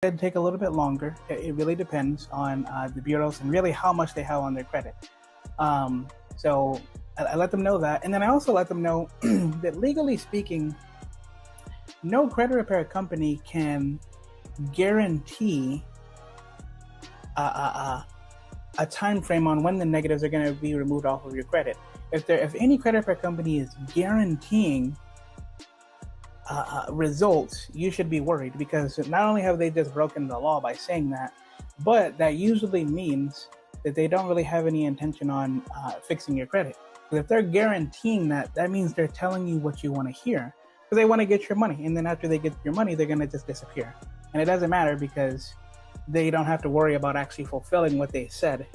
It'd take a little bit longer. It really depends on the bureaus and really how much they have on their credit. So I let them know that. And then I also let them know that legally speaking, no credit repair company can guarantee a time frame on when the negatives are going to be removed off of your credit. If any credit repair company is guaranteeing results, you should be worried, because not only have they just broken the law by saying that, but that usually means that they don't really have any intention on fixing your credit. Because if they're guaranteeing that, that means they're telling you what you want to hear, because they want to get your money. And then after they get your money, they're going to just disappear. And it doesn't matter, because they don't have to worry about actually fulfilling what they said.